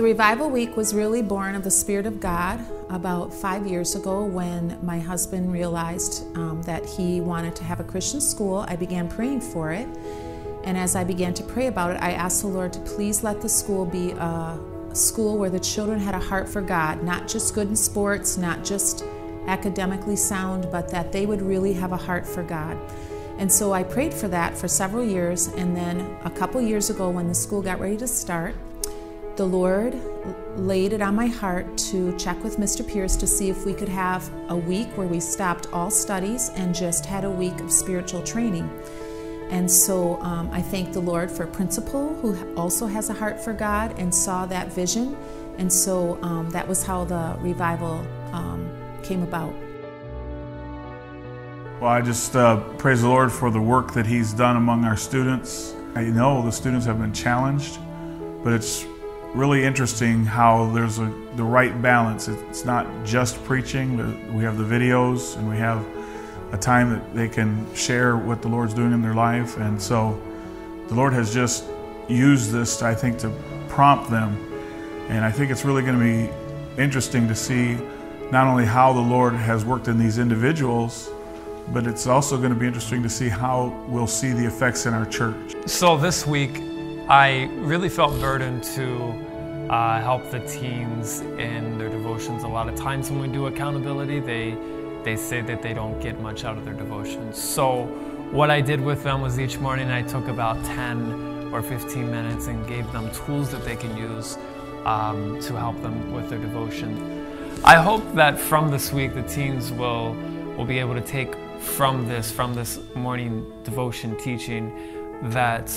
the Revival Week was really born of the Spirit of God about 5 years ago when my husband realized that he wanted to have a Christian school. I began praying for it, and as I began to pray about it, I asked the Lord to please let the school be a school where the children had a heart for God, not just good in sports, not just academically sound, but that they would really have a heart for God. And so I prayed for that for several years, and then a couple years ago when the school got ready to start, the Lord laid it on my heart to check with Mr. Pierce to see if we could have a week where we stopped all studies and just had a week of spiritual training. And so I thank the Lord for Principal, who also has a heart for God and saw that vision. And so that was how the revival came about. Well, I just praise the Lord for the work that He's done among our students. I know the students have been challenged, but it's really interesting how there's the right balance. It's not just preaching. We have the videos, and we have a time that they can share what the Lord's doing in their life. And so the Lord has just used this, I think, to prompt them. And I think it's really going to be interesting to see not only how the Lord has worked in these individuals, but it's also going to be interesting to see how we'll see the effects in our church. So this week, I really felt burdened to help the teens in their devotions. A lot of times when we do accountability, they say that they don't get much out of their devotions. So what I did with them was each morning I took about 10 or 15 minutes and gave them tools that they can use to help them with their devotion. I hope that from this week the teens will be able to take from this morning devotion teaching that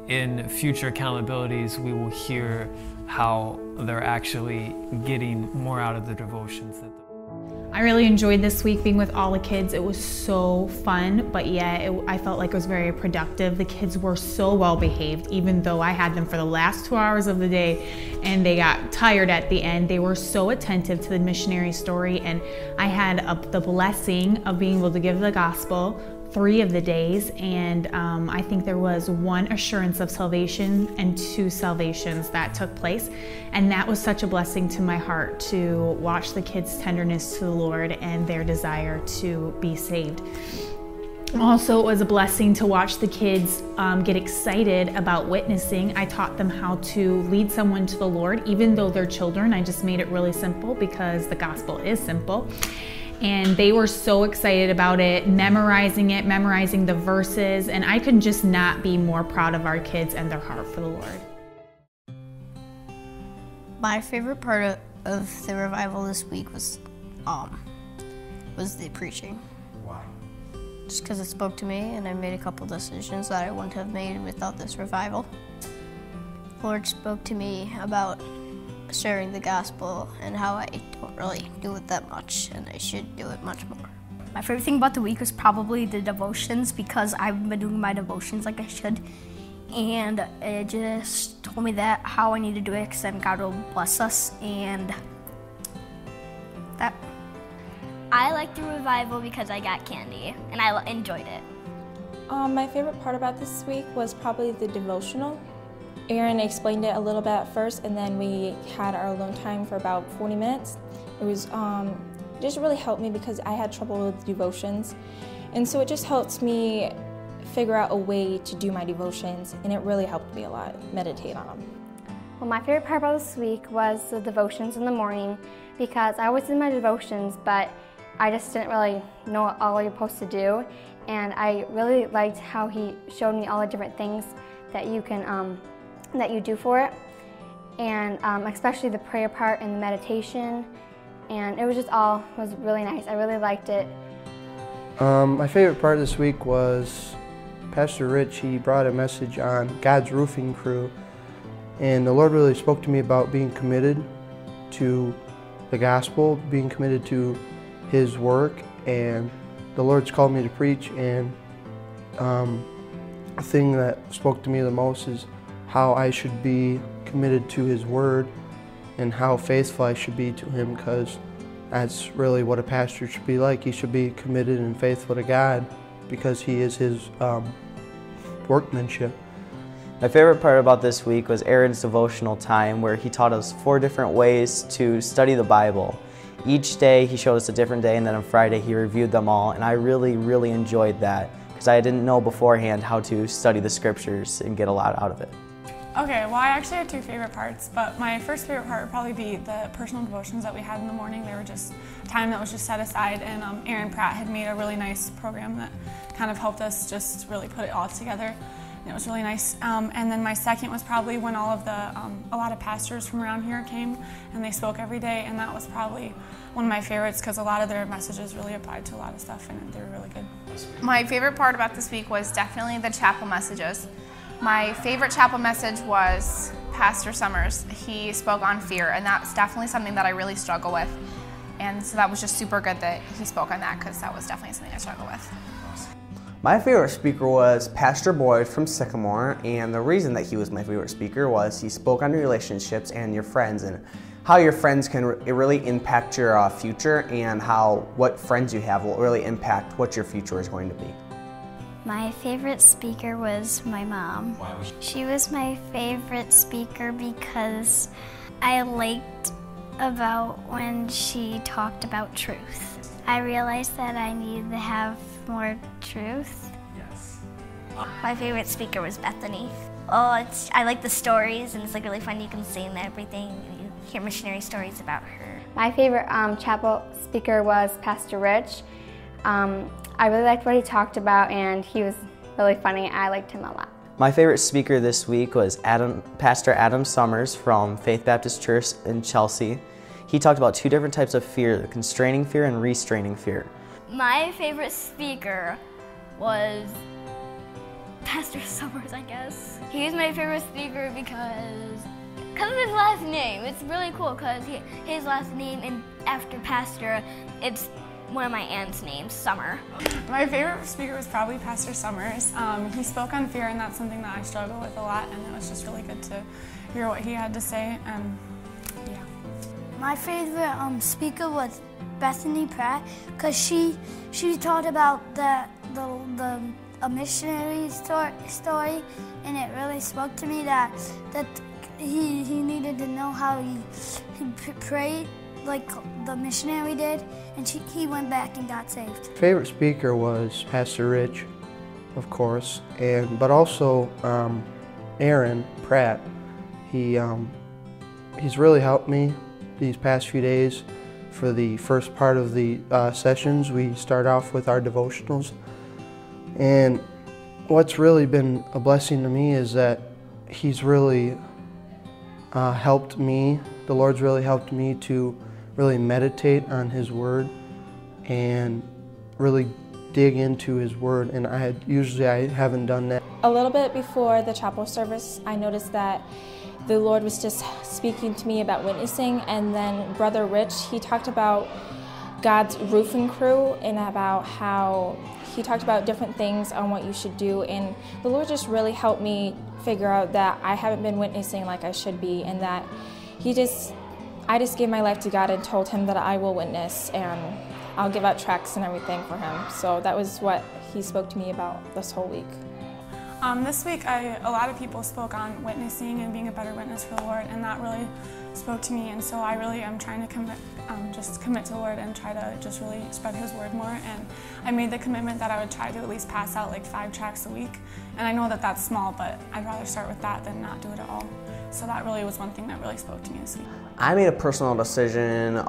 in future accountabilities we will hear how they're actually getting more out of the devotions. I really enjoyed this week being with all the kids. It was so fun, but yeah, I felt like it was very productive. The kids were so well behaved, even though I had them for the last 2 hours of the day and they got tired at the end. They were so attentive to the missionary story, and I had the blessing of being able to give the gospel 3 of the days, and I think there was 1 assurance of salvation and 2 salvations that took place, and that was such a blessing to my heart to watch the kids' tenderness to the Lord and their desire to be saved. Also, it was a blessing to watch the kids get excited about witnessing. I taught them how to lead someone to the Lord, even though they're children. I just made it really simple because the gospel is simple. And they were so excited about it, memorizing the verses, and I could just not be more proud of our kids and their heart for the Lord. My favorite part of the revival this week was the preaching. Why? Just because it spoke to me, and I made a couple decisions that I wouldn't have made without this revival. The Lord spoke to me about sharing the gospel and how I don't really do it that much and I should do it much more. My favorite thing about the week was probably the devotions, because I've been doing my devotions like I should, and it just told me that how I need to do it, because then God will bless us, and that. I liked the revival because I got candy and I enjoyed it. My favorite part about this week was probably the devotional. Aaron explained it a little bit at first, and then we had our alone time for about 40 minutes. It was just really helped me because I had trouble with devotions, and so it just helps me figure out a way to do my devotions, and it really helped me a lot, meditate on them. Well, my favorite part about this week was the devotions in the morning, because I always did my devotions, but I just didn't really know what all you're supposed to do, and I really liked how he showed me all the different things that you can that you do for it, and especially the prayer part and the meditation, and it was just was really nice. I really liked it. My favorite part this week was Pastor Rich. He brought a message on God's roofing crew, and the Lord really spoke to me about being committed to the gospel, being committed to His work, and the Lord's called me to preach, and the thing that spoke to me the most is how I should be committed to His word and how faithful I should be to Him, because that's really what a pastor should be like. He should be committed and faithful to God because He is His workmanship. My favorite part about this week was Aaron's devotional time, where he taught us 4 different ways to study the Bible. Each day he showed us a different day, and then on Friday he reviewed them all, and I really enjoyed that because I didn't know beforehand how to study the scriptures and get a lot out of it. Okay, well I actually have 2 favorite parts, but my first favorite part would probably be the personal devotions that we had in the morning. They were just time that was just set aside, and Aaron Pratt had made a really nice program that kind of helped us just really put it all together. And it was really nice. And then my second was probably when all of a lot of pastors from around here came and they spoke every day, and that was probably one of my favorites because a lot of their messages really applied to a lot of stuff and they were really good. My favorite part about this week was definitely the chapel messages. My favorite chapel message was Pastor Summers. He spoke on fear, and that's definitely something that I really struggle with. And so that was just super good that he spoke on that because that was definitely something I struggle with. My favorite speaker was Pastor Boyd from Sycamore, and the reason that he was my favorite speaker was he spoke on relationships and your friends and how your friends can really impact your future, and how what friends you have will really impact what your future is going to be. My favorite speaker was my mom. She was my favorite speaker because I liked about when she talked about truth. I realized that I needed to have more truth. Yes. My favorite speaker was Bethany. I like the stories, and it's like really fun. You can sing everything. You hear missionary stories about her. My favorite chapel speaker was Pastor Rich. I really liked what he talked about, and he was really funny. I liked him a lot. My favorite speaker this week was Pastor Adam Summers from Faith Baptist Church in Chelsea. He talked about 2 different types of fear, constraining fear and restraining fear. My favorite speaker was Pastor Summers, I guess. He was my favorite speaker because of his last name. It's really cool because his last name, and after Pastor, it's one of my aunt's names, Summer. My favorite speaker was probably Pastor Summers. He spoke on fear, and that's something that I struggle with a lot, and it was just really good to hear what he had to say. Yeah. My favorite speaker was Bethany Pratt because she taught about a missionary story, and it really spoke to me that he needed to know how he prayed like the missionary did, and he went back and got saved. Favorite speaker was Pastor Rich, of course, but also Aaron Pratt. He's really helped me these past few days. For the first part of the sessions, we start off with our devotionals, and what's really been a blessing to me is that he's really helped me. The Lord's really helped me to really meditate on His Word and really dig into His Word, and I haven't done that. A little bit before the chapel service, I noticed that the Lord was just speaking to me about witnessing, and then Brother Rich, he talked about God's roofing crew and about how he talked about different things on what you should do, and the Lord just really helped me figure out that I haven't been witnessing like I should be, and that I just gave my life to God and told Him that I will witness, and I'll give out tracts and everything for Him. So that was what He spoke to me about this whole week. This week, a lot of people spoke on witnessing and being a better witness for the Lord, and that really spoke to me. And so I really am trying to commit to the Lord and try to just really spread His word more. And I made the commitment that I would try to at least pass out like 5 tracts a week. And I know that that's small, but I'd rather start with that than not do it at all. So that really was one thing that really spoke to me this week. I made a personal decision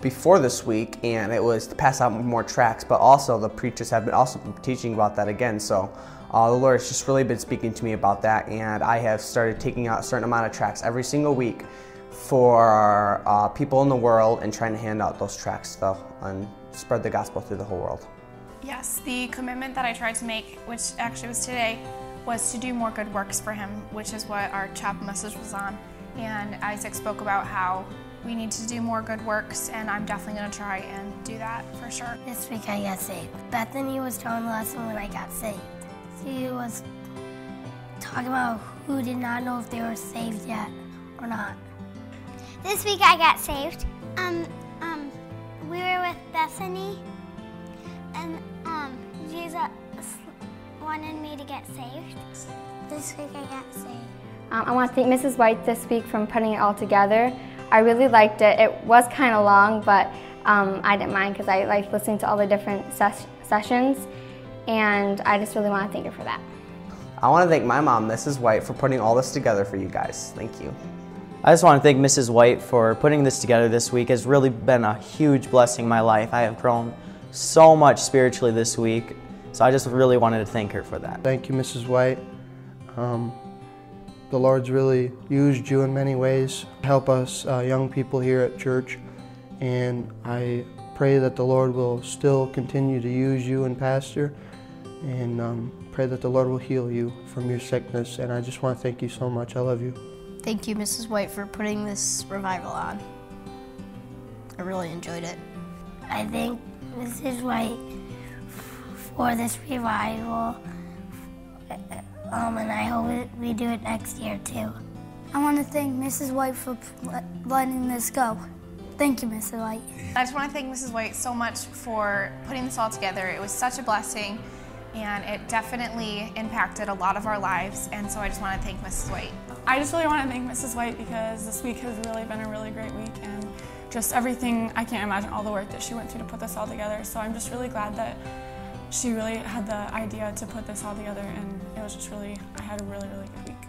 before this week, and it was to pass out more tracts, but also the preachers have been teaching about that again. So the Lord has just really been speaking to me about that, and I have started taking out a certain amount of tracts every single week for people in the world and trying to hand out those tracts and spread the gospel through the whole world. Yes, the commitment that I tried to make, which actually was today, was to do more good works for Him, which is what our chapel message was on. And Isaac spoke about how we need to do more good works, and I'm definitely going to try and do that for sure. This week I got saved. Bethany was telling the lesson when I got saved. She was talking about who did not know if they were saved yet or not. This week I got saved. We were with Bethany, and Jesus wanted me to get saved. This week I got saved. I want to thank Mrs. White this week for putting it all together. I really liked it. It was kind of long, but I didn't mind because I liked listening to all the different sessions, and I just really want to thank her for that. I want to thank my mom, Mrs. White, for putting all this together for you guys. Thank you. I just want to thank Mrs. White for putting this together this week. It's really been a huge blessing in my life. I have grown so much spiritually this week, so I just really wanted to thank her for that. Thank you, Mrs. White. The Lord's really used you in many ways to help us young people here at church, and I pray that the Lord will still continue to use you and Pastor, and pray that the Lord will heal you from your sickness, and I just want to thank you so much. I love you. Thank you, Mrs. White, for putting this revival on. I really enjoyed it. I thank Mrs. White for this revival, and I hope we do it next year too. I want to thank Mrs. White for letting this go. Thank you, Mrs. White. I just want to thank Mrs. White so much for putting this all together. It was such a blessing, and it definitely impacted a lot of our lives, and so I just want to thank Mrs. White. I just really want to thank Mrs. White because this week has really been a really great week, and just everything, I can't imagine all the work that she went through to put this all together, so I'm just really glad that she really had the idea to put this all together, and it was just really, I had a really, really good week.